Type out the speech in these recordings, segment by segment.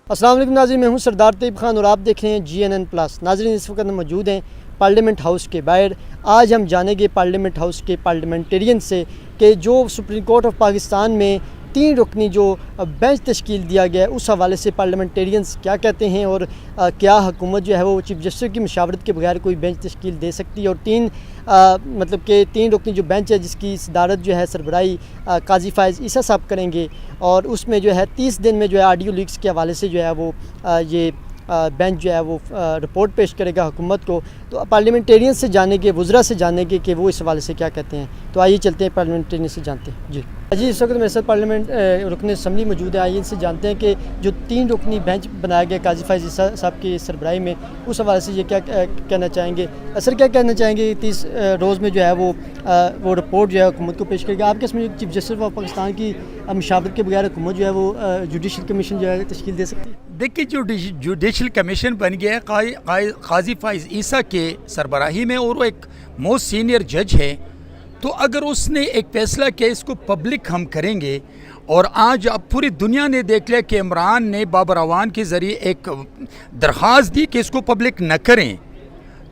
السلام علیکم ناظرین، میں ہوں سردار طیب خان اور آپ دیکھ رہے ہیں GNN+۔ ناظرین، اس وقت ہم موجود ہیں پارلیمنٹ ہاؤس کے باہر۔ آج ہم جانیں گے پارلیمنٹ ہاؤس کے پارلیمنٹیرین سے کہ جو سپریم کورٹ آف پاکستان میں 3 رکنی جو بینچ تشکیل دیا گیا ہے اس حوالے سے پارلیمنٹیرینز کیا کہتے ہیں اور کیا حکومت جو ہے وہ چیف جسٹس کی مشاورت کے بغیر کوئی بینچ تشکیل دے سکتی ہے، اور مطلب کہ 3 رکنی جو بینچ ہے جس کی صدارت جو ہے سربراہی قاضی فائز عیسیٰ صاحب کریں گے، اور اس میں جو ہے 30 دن میں جو ہے آڈیو لیکس کے حوالے سے جو ہے وہ یہ بینچ جو ہے وہ رپورٹ پیش کرے گا حکومت کو۔ تو پارلیمنٹیرین سے جانیں گے، وزراء سے جانیں گے کہ وہ اس حوالے سے کیا کہتے ہیں۔ تو آئیے چلتے ہیں پارلیمنٹیرین سے جانتے ہیں۔ جی اس وقت میرے ساتھ پارلیمنٹ رکن اسمبلی موجود ہے۔ آئیے ان سے جانتے ہیں کہ جو 3 رکنی بینچ بنایا گیا قاضی فائز عیسیٰ صاحب کی سربراہی میں، اس حوالے سے یہ کیا کہنا چاہیں گے؟ سر کیا کہنا چاہیں گے 30 روز میں جو ہے وہ رپورٹ جو ہے حکومت کو پیش کرے گا؟ آپ کے اس میں چیف جسٹس آف پاکستان کی مشاورت کے بغیر حکومت جو ہے وہ جوڈیشل کمیشن جو ہے تشکیل دے سکتی ہے؟ دیکھیے، جو جوڈیشل کمیشن بن گیا ہے قاضی فائز عیسیٰ کے سربراہی میں، اور وہ ایک موسٹ سینئر جج ہے، تو اگر اس نے ایک فیصلہ کیا اس کو پبلک ہم کریں گے، اور آج اب پوری دنیا نے دیکھ لیا کہ عمران نے بابر اعوان کے ذریعے ایک درخواست دی کہ اس کو پبلک نہ کریں،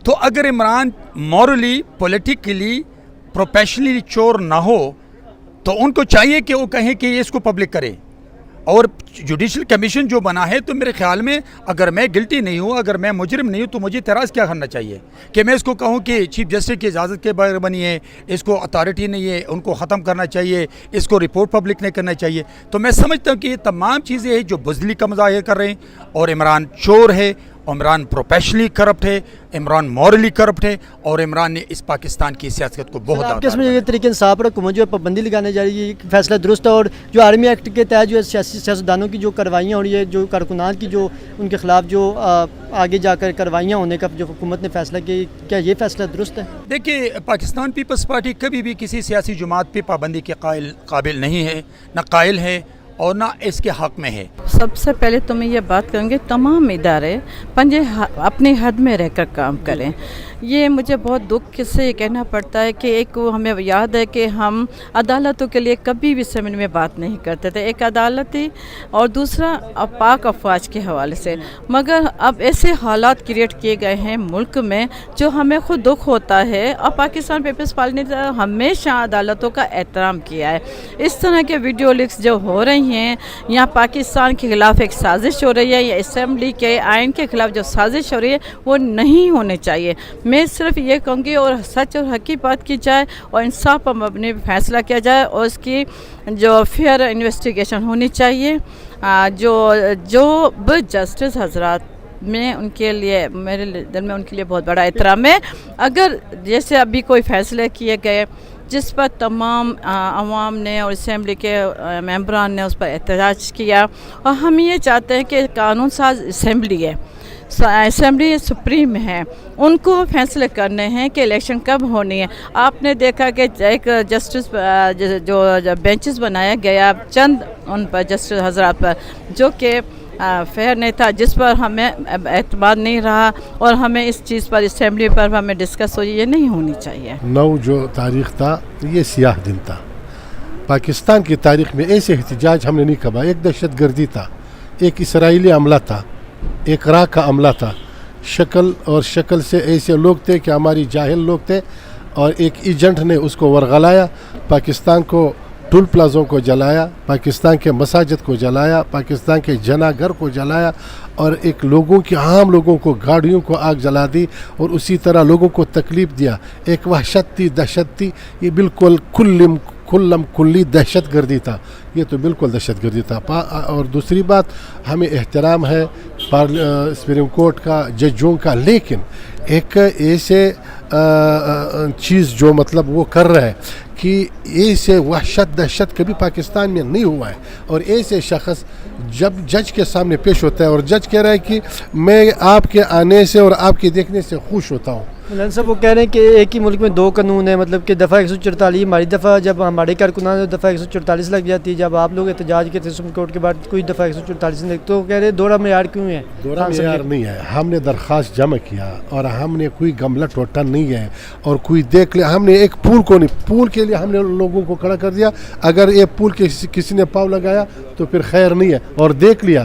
تو اگر عمران مورلی، پولیٹیکلی، پروفیشنلی چور نہ ہو تو ان کو چاہیے کہ وہ کہیں کہ یہ اس کو پبلک کرے۔ اور جوڈیشل کمیشن جو بنا ہے، تو میرے خیال میں اگر میں گلٹی نہیں ہوں، اگر میں مجرم نہیں ہوں، تو مجھے اعتراض کیا کرنا چاہیے کہ میں اس کو کہوں کہ چیف جسٹس کی اجازت کے بغیر بنی ہے، اس کو اتھارٹی نہیں ہے، ان کو ختم کرنا چاہیے، اس کو رپورٹ پبلک نہیں کرنا چاہیے۔ تو میں سمجھتا ہوں کہ یہ تمام چیزیں ہیں جو بزدلی کا مظاہرہ کر رہے ہیں، اور عمران چور ہے، عمران پروفیشنلی کرپٹ ہے، عمران مورلی کرپٹ ہے، اور عمران نے اس پاکستان کی سیاست کو بہت آپ کے اس میں یہ طریقے انصاف پر حکومت جو ہے پابندی لگانے جا رہی ہے، یہ فیصلہ درست ہے؟ اور جو آرمی ایکٹ کے تحت جو ہے سیاستدانوں کی جو کاروائیاں اور یہ جو کارکنان کی جو ان کے خلاف جو آگے جا کر کاروائیاں ہونے کا جو حکومت نے فیصلہ کیا، کیا یہ فیصلہ درست ہے؟ دیکھیے، پاکستان پیپلز پارٹی کبھی بھی کسی سیاسی جماعت پہ پابندی کے قابل نہیں ہے، نہ قائل ہے اور نہ اس کے حق میں ہے۔ سب سے پہلے تو میں یہ بات کروں گی، تمام ادارے اپنی حد میں رہ کر کام کریں۔ یہ مجھے بہت دکھ سے یہ کہنا پڑتا ہے کہ ایک ہمیں یاد ہے کہ ہم عدالتوں کے لیے کبھی بھی اسمبلی میں بات نہیں کرتے تھے، ایک عدالتی اور دوسرا پاک افواج کے حوالے سے، مگر اب ایسے حالات کریٹ کیے گئے ہیں ملک میں جو ہمیں خود دکھ ہوتا ہے۔ اور پاکستان پیپلز پارٹی نے ہمیشہ عدالتوں کا احترام کیا ہے۔ اس طرح کے ویڈیو لیکس جو ہو رہی ہیں، یہاں پاکستان کے خلاف ایک سازش ہو رہی ہے، یا اسمبلی کے آئین کے خلاف جو سازش ہو رہی ہے وہ نہیں ہونے چاہیے۔ میں صرف یہ کہوں گی، اور سچ اور حقیقی بات کی جائے اور انصاف پر مبنی فیصلہ کیا جائے، اور اس کی جو فیئر انویسٹیگیشن ہونی چاہیے۔ جو جسٹس حضرات میں ان کے لیے، میرے دل میں ان کے لیے بہت بڑا احترام ہے۔ اگر جیسے ابھی کوئی فیصلے کیے گئے جس پر تمام عوام نے اور اسمبلی کے ممبران نے اس پر احتجاج کیا، اور ہم یہ چاہتے ہیں کہ قانون ساز اسمبلی ہے، اسمبلی سپریم ہے، ان کو فیصلے کرنے ہیں کہ الیکشن کب ہونی ہے۔ آپ نے دیکھا کہ ایک جسٹس جو بینچز بنایا گیا چند ان پر جسٹس حضرات پر، جو کہ فیئر نہیں تھا، جس پر ہمیں اعتماد نہیں رہا، اور ہمیں اس چیز پر اسمبلی پر ہمیں ڈسکس ہوئی، یہ نہیں ہونی چاہیے۔ 9 جو تاریخ تھا یہ سیاہ دن تھا پاکستان کی تاریخ میں۔ ایسے احتجاج ہم نے نہیں کبا۔ ایک دہشت گردی تھا، ایک اسرائیلی عملہ تھا، ایک عراق کا عملہ تھا، شکل سے ایسے لوگ تھے کہ ہماری جاہل لوگ تھے، اور ایک ایجنٹ نے اس کو ورغلایا، پاکستان کو ٹول پلازوں کو جلایا، پاکستان کے مساجد کو جلایا، پاکستان کے جنا گھر کو جلایا، اور ایک عام لوگوں کو، گاڑیوں کو آگ جلا دی، اور اسی طرح لوگوں کو تکلیف دیا۔ ایک وحشت تھی، دہشت تھی، یہ بالکل کلی دہشت گردی تھا، یہ تو بالکل دہشت گردی تھا۔ اور دوسری بات، ہمیں احترام ہے سپریم کورٹ کا، ججوں کا، لیکن ایک ایسے چیز جو مطلب وہ کر رہا ہے کہ ایسے وحشت دہشت کبھی پاکستان میں نہیں ہوا ہے، اور ایسے شخص جب جج کے سامنے پیش ہوتا ہے اور جج کہہ رہا ہے کہ میں آپ کے آنے سے اور آپ کے دیکھنے سے خوش ہوتا ہوں۔ مولانا صاحب وہ کہہ رہے ہیں کہ ایک ہی ملک میں 2 قانون ہیں، مطلب کہ دفعہ 144 ہماری دفعہ، جب ہمارے کارکنان دفعہ 144 لگ جاتی ہے، جب آپ لوگ احتجاج کے تھے سپریم کورٹ کے بعد کوئی دفعہ 144 نہیں لگتی، تو کہہ رہے دوہرا معیار کیوں ہے؟ دوہرا معیار نہیں ہے، ہم نے درخواست جمع کیا، اور ہم نے کوئی گملہ ٹوٹا نہیں ہے، اور کوئی دیکھ لیا، ہم نے ایک پول کے لیے ہم نے لوگوں کو کھڑا کر دیا۔ اگر یہ پول کسی نے پاؤ لگایا تو پھر خیر نہیں ہے، اور دیکھ لیا